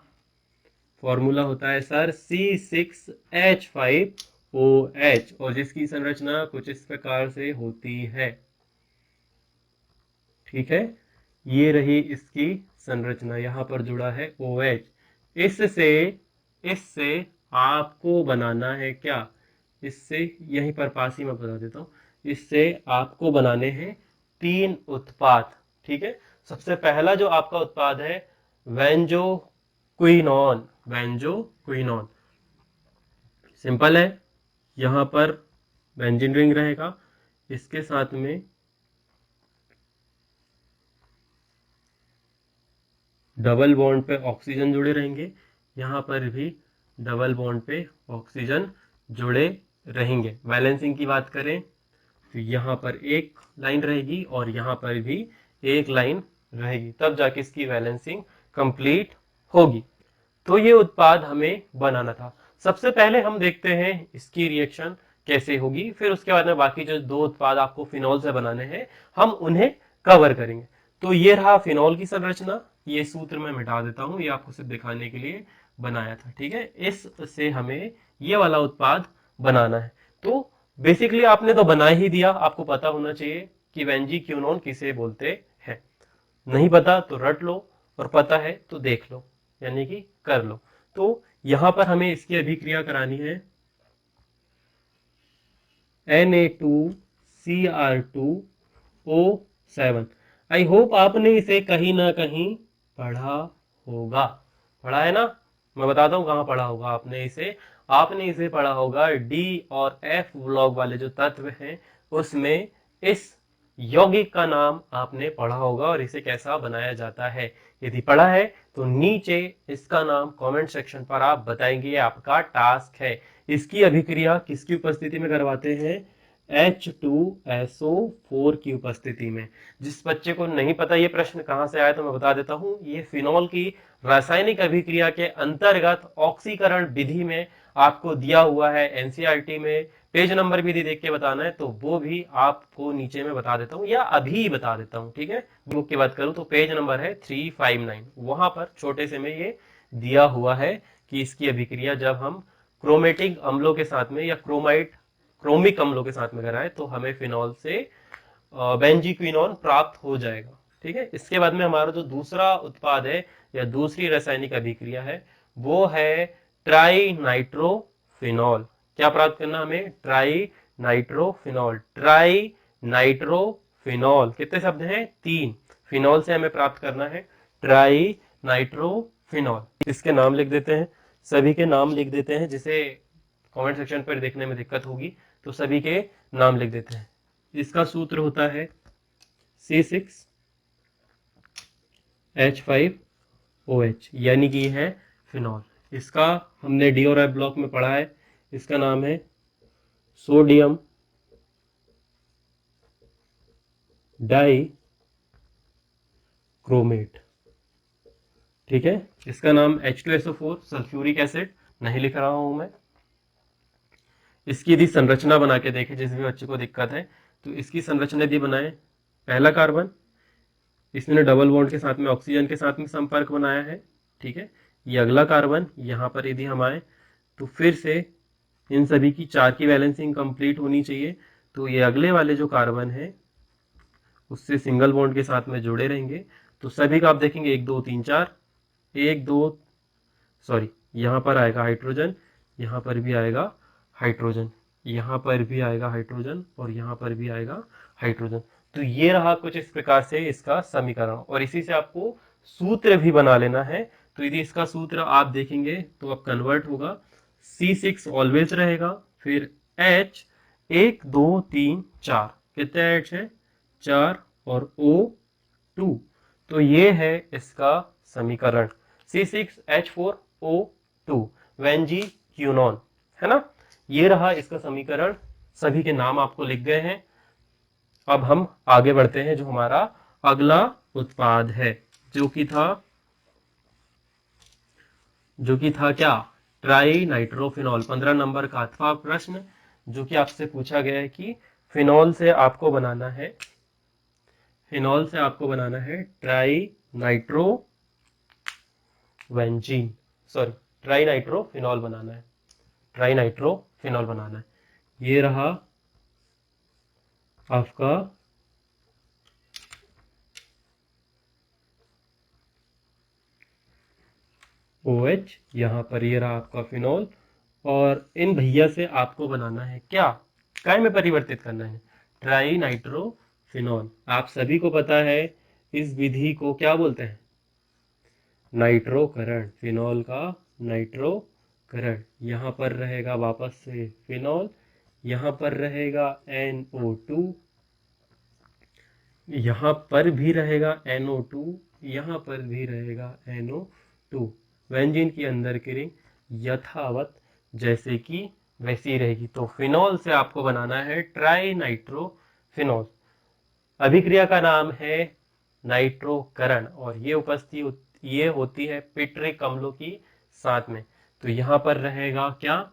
फॉर्मूला होता है सर C6H5OH, और जिसकी संरचना कुछ इस प्रकार से होती है। ठीक है, ये रही इसकी संरचना, यहां पर जुड़ा है OH। इससे इससे आपको बनाना है क्या, इससे यहीं पर पास ही मैं बता देता हूं, इससे आपको बनाने हैं 3 उत्पाद। ठीक है, सबसे पहला जो आपका उत्पाद है वेंजो क्विनॉन, वेंजो क्विनॉन सिंपल है, यहां पर बेंजीन रिंग रहेगा, इसके साथ में डबल बॉन्ड पे ऑक्सीजन जुड़े रहेंगे, यहाँ पर भी डबल बॉन्ड पे ऑक्सीजन जुड़े रहेंगे। वैलेंसिंग की बात करें तो यहाँ पर एक लाइन रहेगी और यहाँ पर भी एक लाइन रहेगी, तब जाके इसकी वैलेंसिंग कंप्लीट होगी। तो ये उत्पाद हमें बनाना था। सबसे पहले हम देखते हैं इसकी रिएक्शन कैसे होगी, फिर उसके बाद में बाकी जो 2 उत्पाद आपको फिनॉल से बनाने हैं हम उन्हें कवर करेंगे। तो ये रहा फिनॉल की संरचना, ये सूत्र मैं मिटा देता हूं, ये आपको सिर्फ दिखाने के लिए बनाया था। ठीक है, इससे हमें ये वाला उत्पाद बनाना है। तो बेसिकली आपने तो बना ही दिया, आपको पता होना चाहिए कि वेंजीक्विनोन किसे बोलते हैं। नहीं पता तो रट लो, और पता है तो देख लो। यानी कि कर लो। तो यहां पर हमें इसकी अभिक्रिया करानी है Na2Cr2O7। आई होप आपने इसे कहीं ना कहीं पढ़ा होगा। पढ़ा है ना? मैं बताता हूं कहां पढ़ा होगा आपने इसे। आपने इसे पढ़ा होगा डी और एफ ब्लॉक वाले जो तत्व हैं उसमें। इस यौगिक का नाम आपने पढ़ा होगा और इसे कैसा बनाया जाता है। यदि पढ़ा है तो नीचे इसका नाम कमेंट सेक्शन पर आप बताएंगे, ये आपका टास्क है। इसकी अभिक्रिया किसकी उपस्थिति में करवाते हैं? H2SO4 की उपस्थिति में। जिस बच्चे को नहीं पता ये प्रश्न कहां से आया तो मैं बता देता हूं। ये फिनॉल की रासायनिक अभिक्रिया के अंतर्गत ऑक्सीकरण विधि में आपको दिया हुआ है एनसीईआरटी में। पेज नंबर भी देख के बताना है तो वो भी आपको नीचे में बता देता हूं या अभी बता देता हूं, ठीक है। बुक की बात करूं तो पेज नंबर है 359, वहां पर छोटे से में ये दिया हुआ है कि इसकी अभिक्रिया जब हम क्रोमेटिक अम्लों के साथ में या क्रोमिक अम्लों के साथ में कराएं तो हमें फिनॉल से बेंजीक्विनोन प्राप्त हो जाएगा, ठीक है। इसके बाद में हमारा जो दूसरा उत्पाद है या दूसरी रासायनिक अभिक्रिया है वो है ट्राई नाइट्रोफिनॉल। क्या प्राप्त करना हमें? Try nitrophenol. ट्राई नाइट्रोफिनॉल कितने शब्द हैं? 3। फिनॉल से हमें प्राप्त करना है ट्राई नाइट्रोफिनॉल। इसके नाम लिख देते हैं, सभी के नाम लिख देते हैं। जिसे कमेंट सेक्शन पर देखने में दिक्कत होगी तो सभी के नाम लिख देते हैं। इसका सूत्र होता है C6H5OH, यानी कि है फिनॉल। इसका हमने डी और एफ ब्लॉक में पढ़ा है। इसका नाम है सोडियम डाई क्रोमेट, ठीक है। इसका नाम H2SO4 सल्फ्यूरिक एसिड नहीं लिख रहा हूं मैं। इसकी यदि संरचना बना के देखें, जिस भी बच्चे को दिक्कत है तो इसकी संरचना यदि बनाए, पहला कार्बन इसने डबल बॉन्ड के साथ में ऑक्सीजन के साथ में संपर्क बनाया है, ठीक है। ये अगला कार्बन, यहां पर यदि हम आए तो फिर से इन सभी की 4 की बैलेंसिंग कंप्लीट होनी चाहिए। तो ये अगले वाले जो कार्बन है उससे सिंगल बॉन्ड के साथ में जुड़े रहेंगे। तो सभी का आप देखेंगे 1 2 3 4, 1 2 सॉरी, यहां पर आएगा हाइड्रोजन, यहां पर भी आएगा हाइड्रोजन, यहां पर भी आएगा हाइड्रोजन और यहां पर भी आएगा हाइड्रोजन। तो ये रहा कुछ इस प्रकार से इसका समीकरण, और इसी से आपको सूत्र भी बना लेना है। तो यदि इसका सूत्र आप देखेंगे तो अब कन्वर्ट होगा, C6 ऑलवेज रहेगा, फिर H 1 2 3 4, कितने H है? 4, और O2। तो ये है इसका समीकरण C6H4O2 वेंजीक्यूनॉन, है ना। ये रहा इसका समीकरण। सभी के नाम आपको लिख गए हैं। अब हम आगे बढ़ते हैं, जो हमारा अगला उत्पाद है जो कि था क्या? Try nitrophenol. 15 नंबर का 8वां प्रश्न जो कि आपसे पूछा गया है कि फिनॉल से आपको बनाना है trinitrobenzene, sorry, trinitrophenol बनाना है। ट्राई नाइट्रोफिनॉल बनाना है। ये रहा आपका OH, यहां पर ये रहा आपका फिनॉल, और इन भैया से आपको बनाना है क्या? काय में परिवर्तित करना है ट्राई नाइट्रोफिनॉल। आप सभी को पता है इस विधि को क्या बोलते हैं? नाइट्रोकरण। फिनॉल का नाइट्रोकरण। यहां पर रहेगा वापस से फिनॉल, यहां पर रहेगा NO2, यहां पर भी रहेगा NO2, यहां पर भी रहेगा NO2। व्यंजन की अंदर की रिंग यथावत जैसे कि वैसी रहेगी। तो फिनॉल से आपको बनाना है ट्राई नाइट्रोफिनॉल। अभिक्रिया का नाम है नाइट्रोकरण, और ये होती है पिट्रिक अम्लों की साथ में। तो यहां पर रहेगा क्या?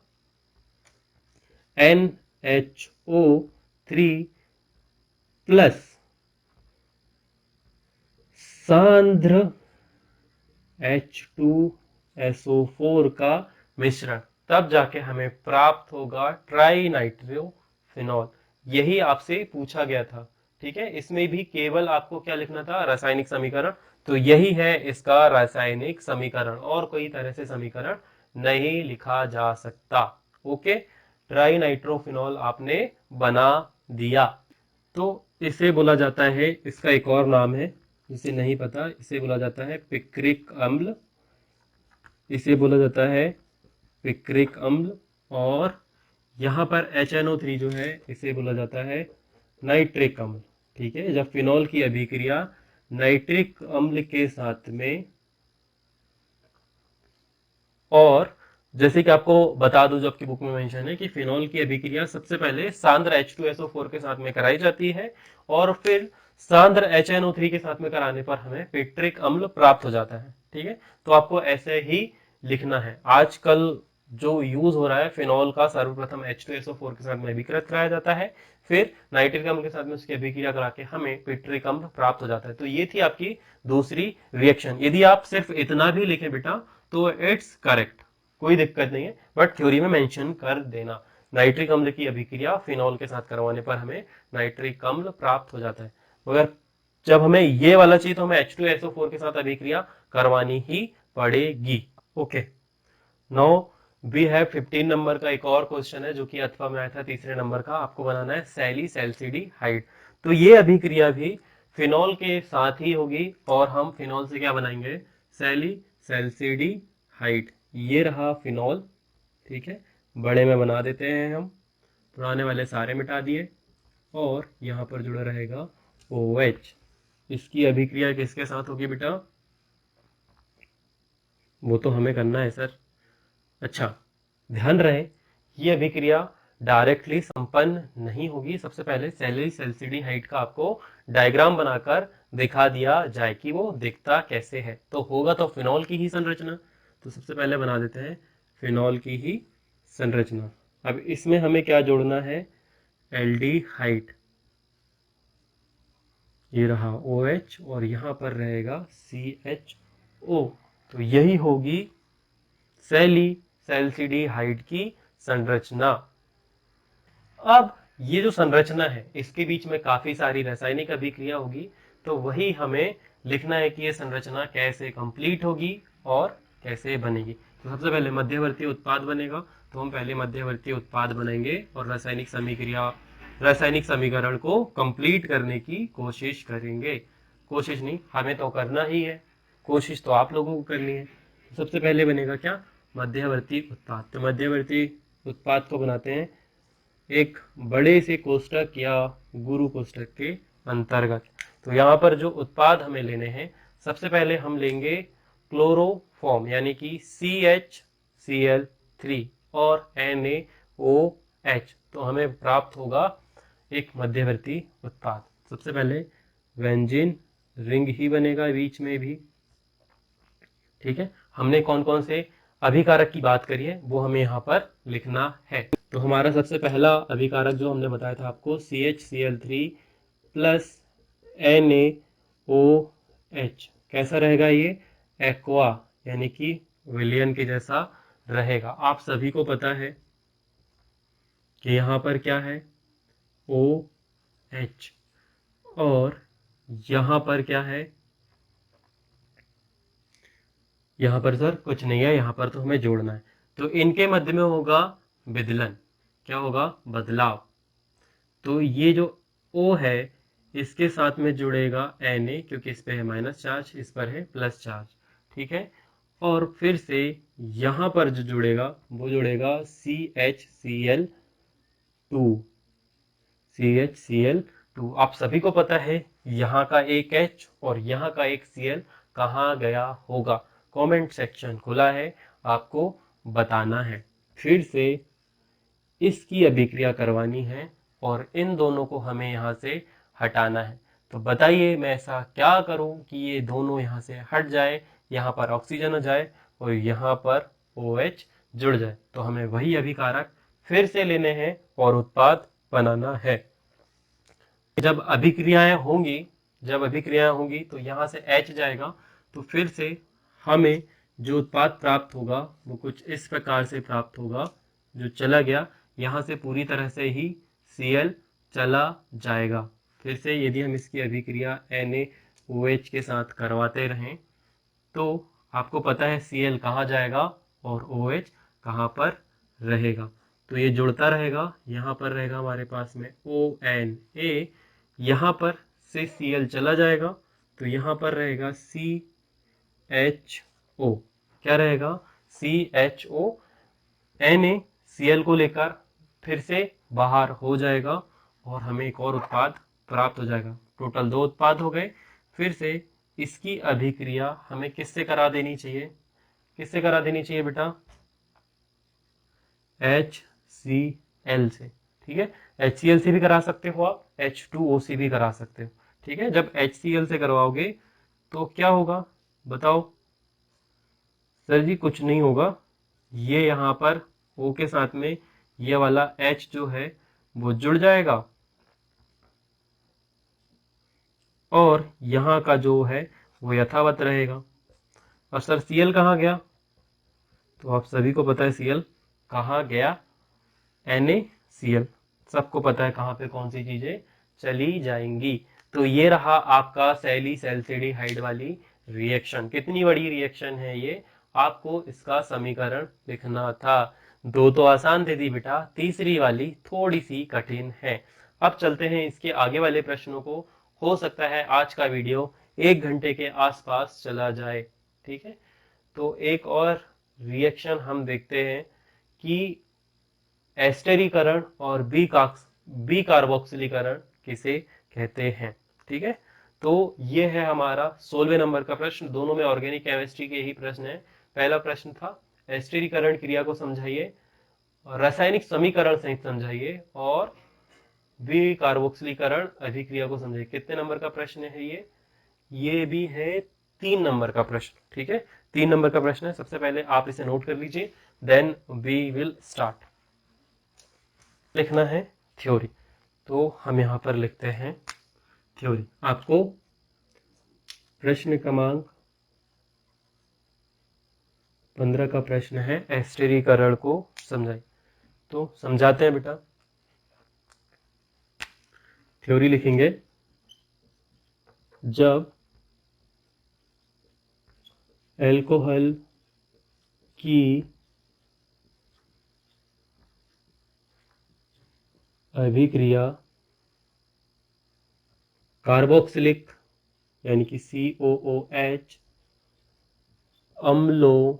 NHO3 प्लस सांद्र H2SO4 का मिश्रण, तब जाके हमें प्राप्त होगा ट्राई नाइट्रोफिनॉल। यही आपसे पूछा गया था, ठीक है। इसमें भी केवल आपको क्या लिखना था? रासायनिक समीकरण। तो यही है इसका रासायनिक समीकरण, और कोई तरह से समीकरण नहीं लिखा जा सकता। ओके, ट्राई नाइट्रोफिनॉल आपने बना दिया। तो इसे बोला जाता है, इसका एक और नाम है जिसे नहीं पता, इसे बोला जाता है पिक्रिक अम्ल, इसे बोला जाता है पिक्रिक अम्ल। और यहाँ पर HNO3 जो है इसे बोला जाता है नाइट्रिक अम्ल। ठीक है, जब फिनॉल की अभिक्रिया नाइट्रिक अम्ल के साथ में, और जैसे कि आपको बता दूं, जो आपकी बुक में मेंशन है कि फिनॉल की अभिक्रिया सबसे पहले सांद्र H2SO4 के साथ में कराई जाती है, और फिर सांद्र HNO3 के साथ में कराने पर हमें पिट्रिक अम्ल प्राप्त हो जाता है। ठीक है, तो आपको ऐसे ही लिखना है। आजकल जो यूज हो रहा है फिनॉल का, सर्वप्रथम H2SO4 के साथ में अभिकृत कराया जाता है, फिर नाइट्रिक अम्ल के साथ में उसकी अभिक्रिया करा के हमें पिट्रिक अम्ल प्राप्त हो जाता है। तो ये थी आपकी दूसरी रिएक्शन। यदि आप सिर्फ इतना भी लिखें बेटा तो इट्स करेक्ट, कोई दिक्कत नहीं है, बट थ्योरी में मेंशन कर देना। नाइट्रिक अम्ल की अभिक्रिया फिनॉल के साथ करवाने पर हमें नाइट्रिक अम्ल प्राप्त हो जाता है, मगर जब हमें ये वाला चाहिए तो हमें H2SO4 के साथ अभिक्रिया करवानी ही पड़ेगी। Okay, now we have 15 number का एक और क्वेश्चन है जो कि अथवा में आया था, तीसरे नंबर का। आपको बनाना है सैली सैल्सिडी हाइड। तो ये अभिक्रिया भी फिनॉल के साथ ही होगी, और हम फिनॉल से क्या बनाएंगे, सैली सैल्सिडी हाइड। ये रहा फिनॉल। ठीक है, बड़े में बना देते हैं हम, पुराने वाले सारे मिटा दिए, और यहाँ पर जुड़ा रहेगा OH। इसकी अभिक्रिया किसके साथ होगी बेटा, वो तो हमें करना है सर। अच्छा, ध्यान रहे ये अभिक्रिया डायरेक्टली संपन्न नहीं होगी। सबसे पहले सैलरी सैल्सिडी हाइड का आपको डायग्राम बनाकर दिखा दिया जाए कि वो दिखता कैसे है। तो होगा तो फिनॉल की ही संरचना, तो सबसे पहले बना देते हैं फिनॉल की ही संरचना। अब इसमें हमें क्या जोड़ना है, एल्डिहाइड। ये रहा OH, और यहाँ पर रहेगा CHO। तो यही होगी सैली सैल्सिडी हाइड की संरचना। अब ये जो संरचना है इसके बीच में काफी सारी रासायनिक अभिक्रिया होगी, तो वही हमें लिखना है कि ये संरचना कैसे कंप्लीट होगी और कैसे बनेगी। तो सबसे पहले मध्यवर्ती उत्पाद बनेगा, तो हम पहले मध्यवर्ती उत्पाद बनाएंगे और रासायनिक समीकरण को कंप्लीट करने की कोशिश करेंगे। कोशिश नहीं, हमें तो करना ही है, कोशिश तो आप लोगों को करनी है। सबसे पहले बनेगा क्या, मध्यवर्ती उत्पाद। तो मध्यवर्ती उत्पाद को बनाते हैं एक बड़े से कोष्टक या गुरु कोष्टक के अंतर्गत। तो यहाँ पर जो उत्पाद हमें लेने हैं, सबसे पहले हम लेंगे क्लोरोफॉर्म यानी कि CHCl3 और NaOH। तो हमें प्राप्त होगा एक मध्यवर्ती उत्पाद। सबसे पहले बेंजीन रिंग ही बनेगा बीच में भी। ठीक है, हमने कौन कौन से अभिकारक की बात करी है वो हमें यहाँ पर लिखना है। तो हमारा सबसे पहला अभिकारक जो हमने बताया था आपको, CHCl3 प्लस NaOH। कैसा रहेगा ये, एक्वा यानी कि विलियन के जैसा रहेगा। आप सभी को पता है कि यहाँ पर क्या है, OH, और यहाँ पर क्या है, यहाँ पर सर कुछ नहीं है, यहाँ पर तो हमें जोड़ना है। तो इनके मध्य में होगा विदलन, क्या होगा, बदलाव। तो ये जो O है इसके साथ में जुड़ेगा Na, क्योंकि इस पे है माइनस चार्ज, इस पर है प्लस चार्ज। ठीक है, और फिर से यहाँ पर जो जुड़ेगा वो जुड़ेगा CHCl2। आप सभी को पता है यहाँ का एक H और यहाँ का एक Cl कहाँ गया होगा। कमेंट सेक्शन खुला है, आपको बताना है। फिर से इसकी अभिक्रिया करवानी है और इन दोनों को हमें यहाँ से हटाना है। तो बताइए मैं ऐसा क्या करूं कि ये दोनों यहाँ से हट जाए, यहाँ पर ऑक्सीजन हो जाए और यहाँ पर OH जुड़ जाए। तो हमें वही अभिकारक फिर से लेने हैं और उत्पाद बनाना है। जब अभिक्रियाएं होंगी तो यहाँ से H जाएगा, तो फिर से हमें जो उत्पाद प्राप्त होगा वो कुछ इस प्रकार से प्राप्त होगा। जो चला गया यहाँ से पूरी तरह से ही Cl चला जाएगा। फिर से यदि हम इसकी अभिक्रिया OH के साथ करवाते रहें तो आपको पता है Cl कहाँ जाएगा और OH कहाँ पर रहेगा। तो ये जुड़ता रहेगा, यहाँ पर रहेगा हमारे पास में ONA, यहाँ पर से Cl चला जाएगा तो यहाँ पर रहेगा CHO। क्या रहेगा? CHO। Na Cl को लेकर फिर से बाहर हो जाएगा और हमें एक और उत्पाद प्राप्त हो जाएगा। टोटल 2 उत्पाद हो गए। फिर से इसकी अभिक्रिया हमें किससे करा देनी चाहिए? किससे करा देनी चाहिए बेटा? HCl से। ठीक है, HCl से भी करा सकते हो आप, H2O से भी करा सकते हो। ठीक है, जब HCl से करवाओगे तो क्या होगा बताओ? सर जी कुछ नहीं होगा, ये यहाँ पर O के साथ में ये वाला H जो है वो जुड़ जाएगा और यहाँ का जो है वो यथावत रहेगा। और सर Cl कहाँ गया? तो आप सभी को पता है Cl कहाँ गया? NaCl। सबको पता है कहाँ पे कौन सी चीजें चली जाएंगी। तो ये रहा आपका सैलिसैल्सिडिहाइड वाली रिएक्शन। कितनी बड़ी रिएक्शन है ये, आपको इसका समीकरण लिखना था। 2 तो आसान दे दी बेटा, तीसरी वाली थोड़ी सी कठिन है। अब चलते हैं इसके आगे वाले प्रश्नों को। हो सकता है आज का वीडियो 1 घंटे के आसपास चला जाए। ठीक है, तो एक और रिएक्शन हम देखते हैं कि एस्टेरीकरण और बी कार्बोक्सिलीकरण किसे कहते हैं। ठीक है, तो ये है हमारा 16वें नंबर का प्रश्न। दोनों में ऑर्गेनिक केमिस्ट्री के ही प्रश्न है। पहला प्रश्न था एस्टेरीकरण क्रिया को समझाइए, रासायनिक समीकरण सहित समझाइए और बी कार्बोक्सिलीकरण अभिक्रिया को समझाइए। कितने नंबर का प्रश्न है ये भी है 3 नंबर का प्रश्न। ठीक है, 3 नंबर का प्रश्न है। सबसे पहले आप इसे नोट कर लीजिए, देन वी विल स्टार्ट। लिखना है थ्योरी, तो हम यहां पर लिखते हैं थ्योरी। आपको प्रश्न क्रमांक 15 का प्रश्न है एस्टेरीकरण को समझाइए। तो समझाते हैं बेटा। थ्योरी लिखेंगे, जब एल्कोहल की अभिक्रिया कार्बोक्सिलिक यानी कि COOH अम्लों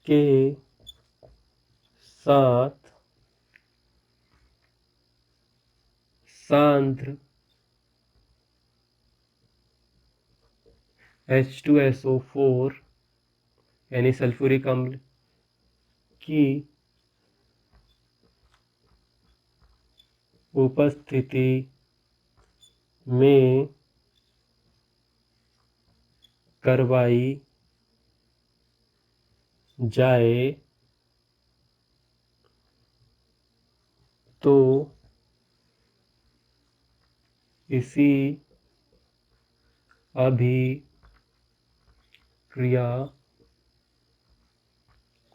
के साथ सांद्र H2SO4 यानी सल्फ्यूरिक अम्ल की उपस्थिति में करवाई जाए तो इसी अभिक्रिया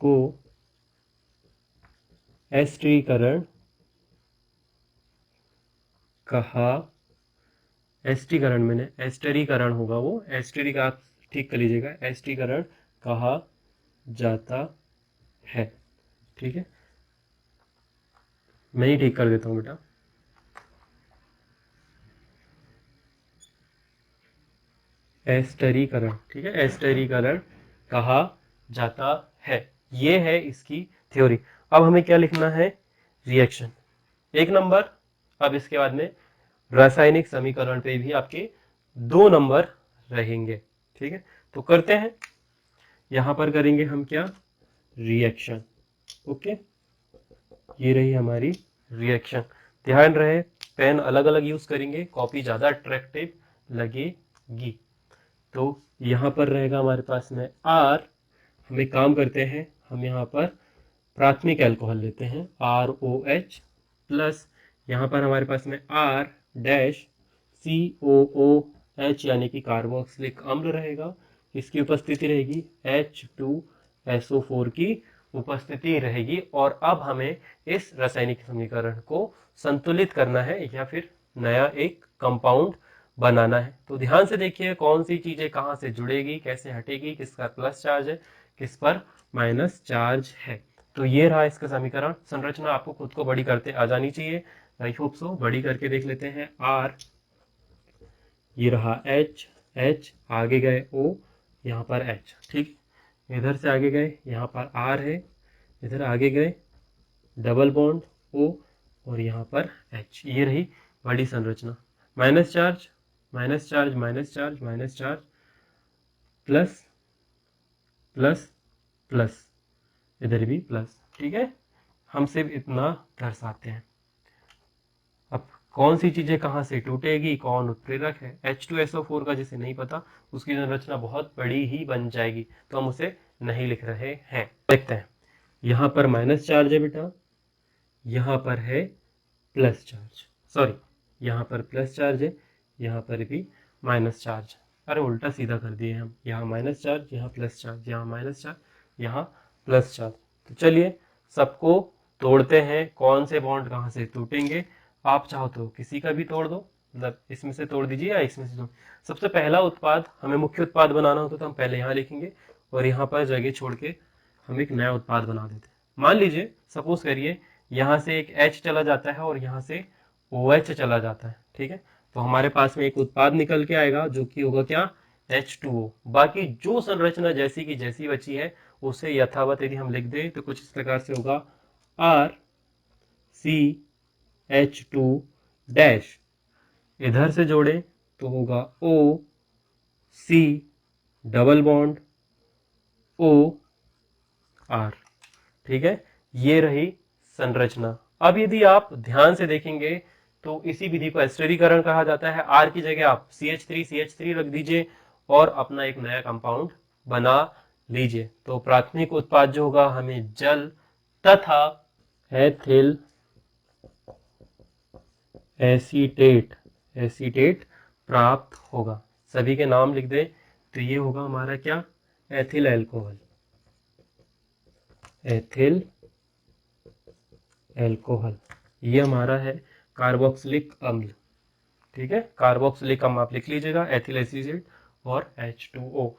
को एस्टेरीकरण कहा। एस्टेरीकरण मैंने एस्टेरीकरण होगा वो, एस्टेरिक आप ठीक कर लीजिएगा, एस्टेरीकरण कहा जाता है। ठीक है, मैं ही ठीक कर देता हूं बेटा। एस्टेरीकरण, ठीक है, एस्टेरीकरण कहा जाता है। ये है इसकी थ्योरी। अब हमें क्या लिखना है? Reaction 1 number. अब इसके बाद में रासायनिक समीकरण पे भी आपके 2 नंबर रहेंगे। ठीक है, तो करते हैं। यहां पर करेंगे हम क्या? रिएक्शन। ओके, ये रही हमारी रिएक्शन। ध्यान रहे पेन अलग अलग यूज करेंगे, कॉपी ज्यादा अट्रैक्टिव लगेगी। तो यहां पर रहेगा हमारे पास में R। हम एक काम करते हैं, हम यहाँ पर प्राथमिक अल्कोहल लेते हैं ROH प्लस यहाँ पर हमारे पास में R डैश COOH यानी कि कार्बोक्सिलिक अम्ल रहेगा। इसकी उपस्थिति रहेगी H2SO4 की उपस्थिति रहेगी। और अब हमें इस रासायनिक समीकरण को संतुलित करना है या फिर नया एक कंपाउंड बनाना है। तो ध्यान से देखिए कौन सी चीजें कहाँ से जुड़ेगी, कैसे हटेगी, किस पर प्लस चार्ज है, किस पर माइनस चार्ज है। तो ये रहा इसका समीकरण। संरचना आपको खुद को बड़ी करते आ जानी चाहिए। I hope so. बड़ी करके देख लेते हैं। आर, ये रहा एच, एच आगे गए ओ, यहाँ पर एच, ठीक। इधर से आगे गए, यहाँ पर आर है, इधर आगे गए डबल बॉन्ड ओ, और यहाँ पर एच। ये रही बड़ी संरचना। Minus charge, minus charge, minus charge, minus charge, plus plus plus, इधर भी प्लस, ठीक है। हम सिर्फ इतना दर्शाते हैं। अब कौन सी चीजें कहाँ से टूटेगी, कौन उत्प्रेरक है। H2SO4 का जिसे नहीं पता उसकी संरचना बहुत बड़ी ही बन जाएगी, तो हम उसे नहीं लिख रहे हैं। देखते हैं। यहाँ पर माइनस चार्ज है बेटा, यहाँ पर है प्लस चार्ज, सॉरी यहाँ पर प्लस चार्ज है, यहाँ पर भी माइनस चार्ज। अरे उल्टा सीधा कर दिए हम, यहाँ माइनस चार्ज, यहाँ प्लस चार्ज, यहाँ माइनस चार्ज, यहाँ प्लस चार्ज। तो चलिए सबको तोड़ते हैं, कौन से बॉन्ड कहाँ से टूटेंगे। आप चाहो तो किसी का भी तोड़ दो, मतलब इसमें से तोड़ दीजिए या इसमें से तोड़। सबसे पहला उत्पाद, हमें मुख्य उत्पाद बनाना होता तो हम पहले यहाँ लिखेंगे और यहाँ पर जगह छोड़ के हम एक नया उत्पाद बना देते हैं। मान लीजिए, सपोज करिए यहाँ से एक H चला जाता है और यहाँ से OH चला जाता है, ठीक है। तो हमारे पास में एक उत्पाद निकल के आएगा जो कि होगा क्या, H2O। बाकी जो संरचना जैसी की जैसी बची है उसे यथावत यदि हम लिख दें तो कुछ इस प्रकार से होगा, RCH2 डैश, इधर से जोड़े तो होगा OC डबल बॉन्ड OR, ठीक है। ये रही संरचना। अब यदि आप ध्यान से देखेंगे तो इसी विधि को एस्टरीकरण कहा जाता है। R की जगह आप CH3 रख दीजिए और अपना एक नया कंपाउंड बना लीजिए। तो प्राथमिक उत्पाद जो होगा हमें जल तथा एथिल एसीटेट एसीटेट प्राप्त होगा। सभी के नाम लिख दे तो ये होगा हमारा क्या, एथिल एल्कोहल, एथिल एल्कोहल। ये हमारा है कार्बोक्सिलिक अम्ल, ठीक है। कार्बोक्सिलिक अम्ल आप लिख लीजिएगा, एथिल एसीटेट और H2O।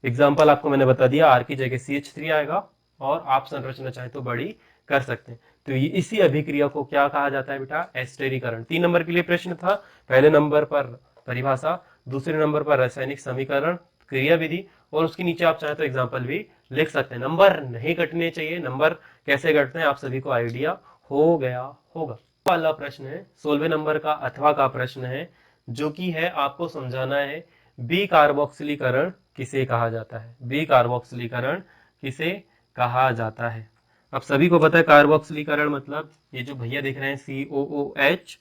एग्जाम्पल आपको मैंने बता दिया, आर की जगह CH3 आएगा और आप संरचना चाहे तो बड़ी कर सकते हैं। तो ये इसी अभिक्रिया को क्या कहा जाता है बेटा, एस्टेरीकरण। 3 नंबर के लिए प्रश्न था। पहले नंबर पर परिभाषा, दूसरे नंबर पर रासायनिक समीकरण, क्रिया विधि, और उसके नीचे आप चाहे तो एग्जाम्पल भी लिख सकते हैं। नंबर नहीं कटने चाहिए। नंबर कैसे कटते हैं आप सभी को आइडिया हो गया होगा। वाला प्रश्न है 16वें नंबर का अथवा का प्रश्न है, जो कि है आपको समझाना है बी कार्बोक्सिलीकरण किसे कहा जाता है। बी कार्बोक्सिलीकरण किसे कहा जाता है। अब सभी को पता है कार्बोक्सिलीकरण मतलब ये जो भैया दिख रहे हैं COOH,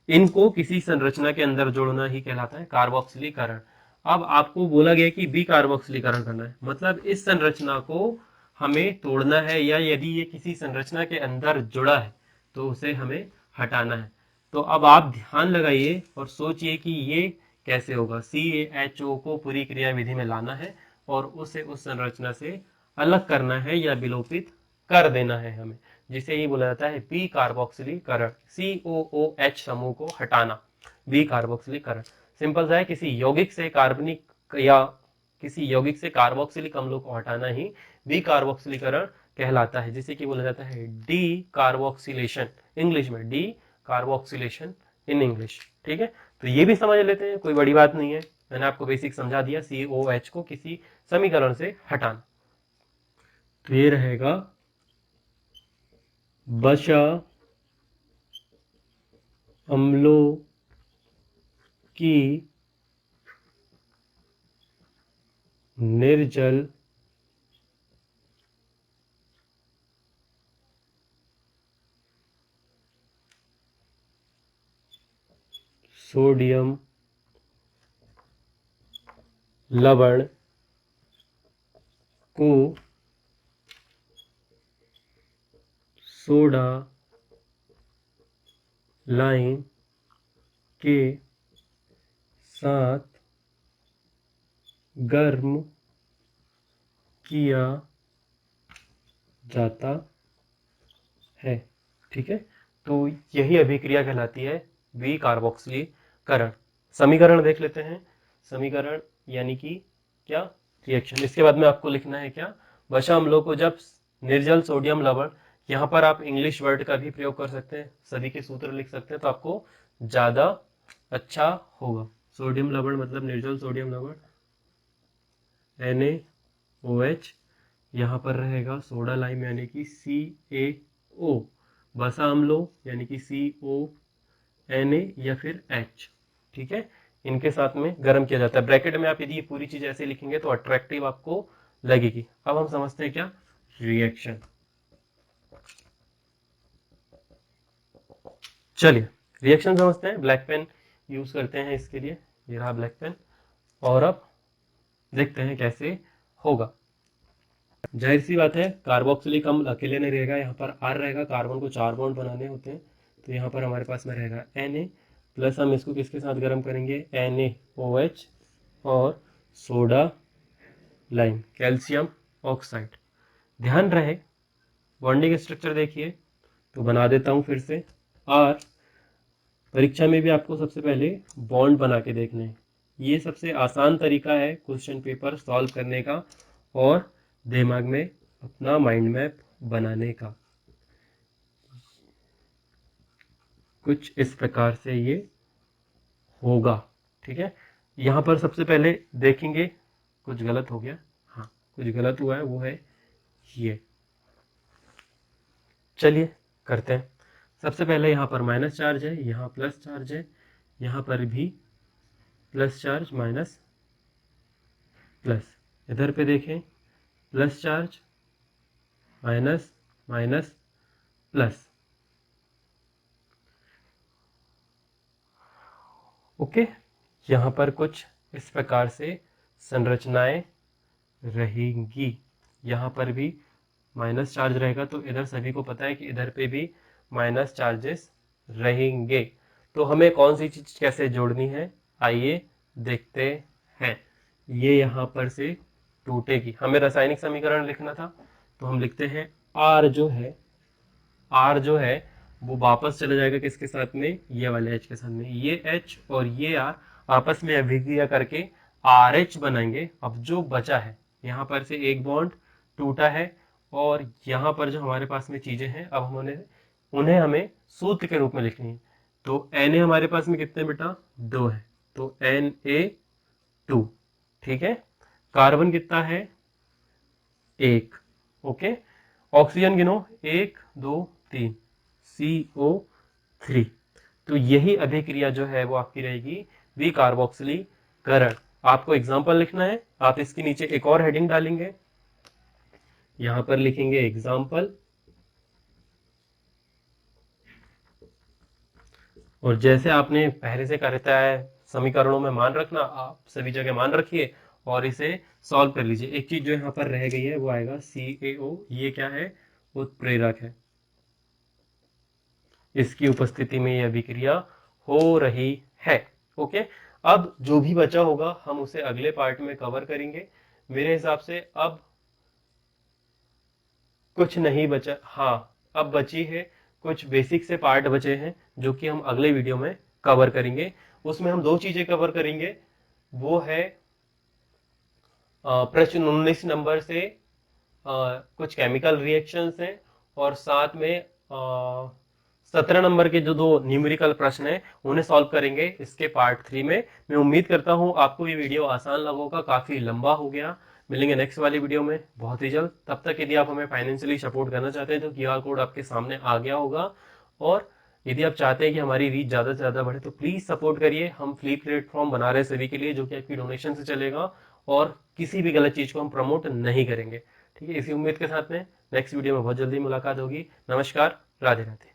इनको किसी संरचना के अंदर जोड़ना ही कहलाता है कार्बोक्सिलीकरण। अब आपको बोला गया कि बी कार्बोक्सिलीकरण करना है, मतलब इस संरचना को हमें तोड़ना है, या यदि ये किसी संरचना के अंदर जुड़ा है तो उसे हमें हटाना है। तो अब आप ध्यान लगाइए और सोचिए कि ये कैसे होगा। CaHO को पूरी क्रिया विधि में लाना है और उसे उस संरचना से अलग करना है या विलोपित कर देना है हमें, जिसे ये बोला जाता है बी कार्बोक्सिलीकरण। COOH समूह को हटाना, बी कार्बोक्सिलीकरण। सिंपल सा है, किसी यौगिक से कार्बनिक या किसी यौगिक से कार्बोक्सिलिक अम्लों को हटाना ही बी कार्बोक्सिलीकरण कहलाता है, जिसे कि बोला जाता है डी कार्बोक्सिलेशन, इंग्लिश में डी कार्बोक्सिलेशन इन इंग्लिश, ठीक है। तो ये भी समझ लेते हैं, कोई बड़ी बात नहीं है। मैंने आपको बेसिक समझा दिया, COH को किसी समीकरण से हटाना। तो ये रहेगा बचा अम्लों की निर्जल सोडियम लवण को सोडा लाइम के साथ गर्म किया जाता है, ठीक है। तो यही अभिक्रिया कहलाती है बी कार्बोक्सिलीकरण। समीकरण देख लेते हैं। समीकरण यानी कि क्या, रिएक्शन। इसके बाद में आपको लिखना है क्या, वसा अम्लों को जब निर्जल सोडियम लवण, यहाँ पर आप इंग्लिश वर्ड का भी प्रयोग कर सकते हैं, सभी के सूत्र लिख सकते हैं तो आपको ज्यादा अच्छा होगा। सोडियम लवण मतलब निर्जल सोडियम लवण NaOH, यहाँ पर रहेगा सोडा लाइम यानी कि CaO, वसा अम्लों यानी कि CONa या फिर H, ठीक है, इनके साथ में गर्म किया जाता है। ब्रैकेट में आप यदि ये पूरी चीज ऐसे लिखेंगे तो अट्रैक्टिव आपको लगेगी। अब हम समझते हैं क्या, रिएक्शन। चलिए रिएक्शन समझते हैं। ब्लैक पेन यूज करते हैं इसके लिए, ये रहा ब्लैक पेन, और अब देखते हैं कैसे होगा। जाहिर सी बात है कार्बोक्सिलिक अम्ल अकेले नहीं रहेगा, यहाँ पर R रहेगा, कार्बन को 4 बॉन्ड बनाने होते हैं, तो यहाँ पर हमारे पास में रहेगा Na, प्लस हम इसको किसके साथ गर्म करेंगे, NaOH और सोडा लाइम, कैल्शियम ऑक्साइड। ध्यान रहे बॉन्डिंग स्ट्रक्चर देखिए, तो बना देता हूं फिर से। और परीक्षा में भी आपको सबसे पहले बॉन्ड बना के देखने हैं, ये सबसे आसान तरीका है क्वेश्चन पेपर सॉल्व करने का और दिमाग में अपना माइंड मैप बनाने का। कुछ इस प्रकार से ये होगा, ठीक है। यहाँ पर सबसे पहले देखेंगे, कुछ गलत हो गया, हाँ कुछ गलत हुआ है, वो है ये। चलिए करते हैं। सबसे पहले यहाँ पर माइनस चार्ज है, यहाँ प्लस चार्ज है, यहाँ पर भी प्लस चार्ज माइनस प्लस, इधर पे देखें plus charge minus minus plus, okay. यहाँ पर कुछ इस प्रकार से संरचनाएं रहेंगी, यहाँ पर भी माइनस चार्ज रहेगा, तो इधर सभी को पता है कि इधर पे भी माइनस चार्जेस रहेंगे। तो हमें कौन सी चीज कैसे जोड़नी है, आइए देखते हैं। ये यहाँ पर से टूटेगी, हमें रासायनिक समीकरण लिखना था, तो हम लिखते हैं R जो है वो वापस चला जाएगा किसके साथ में, ये वाले H के साथ में, ये H और ये R आपस में अभिक्रिया करके RH बनाएंगे। अब जो बचा है, यहाँ पर से एक बॉन्ड टूटा है, और यहाँ पर जो हमारे पास में चीजें हैं, अब हम उन्हें हमें सूत्र के रूप में लिखनी है। तो Na हमारे पास में कितने बेटा, 2 है, तो Na2, ठीक है। कार्बन कितना है, 1, ओके। ऑक्सीजन गिनो, 1 2 3, CO3। तो यही अभिक्रिया जो है वो आपकी रहेगी विकार्बोक्सिलीकरण। आपको एग्जाम्पल लिखना है, आप इसके नीचे एक और हेडिंग डालेंगे, यहां पर लिखेंगे एग्जाम्पल, और जैसे आपने पहले से करता है समीकरणों में मान रखना, आप सभी जगह मान रखिए और इसे सॉल्व कर लीजिए। एक चीज जो यहाँ पर रह गई है वो आएगा CaO, ये क्या है, उत्प्रेरक है, इसकी उपस्थिति में यह अभिक्रिया हो रही है, ओके। अब जो भी बचा होगा हम उसे अगले पार्ट में कवर करेंगे। मेरे हिसाब से अब कुछ नहीं बचा, हाँ अब बची है कुछ बेसिक से पार्ट बचे हैं जो कि हम अगले वीडियो में कवर करेंगे। उसमें हम 2 चीजें कवर करेंगे, वो है प्रश्न 19 नंबर से कुछ केमिकल रिएक्शंस हैं, और साथ में 17 नंबर के जो 2 न्यूमेरिकल प्रश्न हैं उन्हें सॉल्व करेंगे इसके पार्ट 3 में। मैं उम्मीद करता हूं आपको ये वीडियो आसान लगा होगा, काफी लंबा हो गया। मिलेंगे नेक्स्ट वाली वीडियो में बहुत ही जल्द। तब तक यदि आप हमें फाइनेंशियली सपोर्ट करना चाहते हैं तो QR कोड आपके सामने आ गया होगा, और यदि आप चाहते हैं कि हमारी रीच ज्यादा से ज्यादा बढ़े तो प्लीज सपोर्ट करिए। हम फ्री प्लेटफॉर्म बना रहे हैं सभी के लिए, जो कि आपकी डोनेशन से चलेगा, और किसी भी गलत चीज को हम प्रमोट नहीं करेंगे, ठीक है। इसी उम्मीद के साथ में नेक्स्ट वीडियो में बहुत जल्दी मुलाकात होगी। नमस्कार, राधे राधे।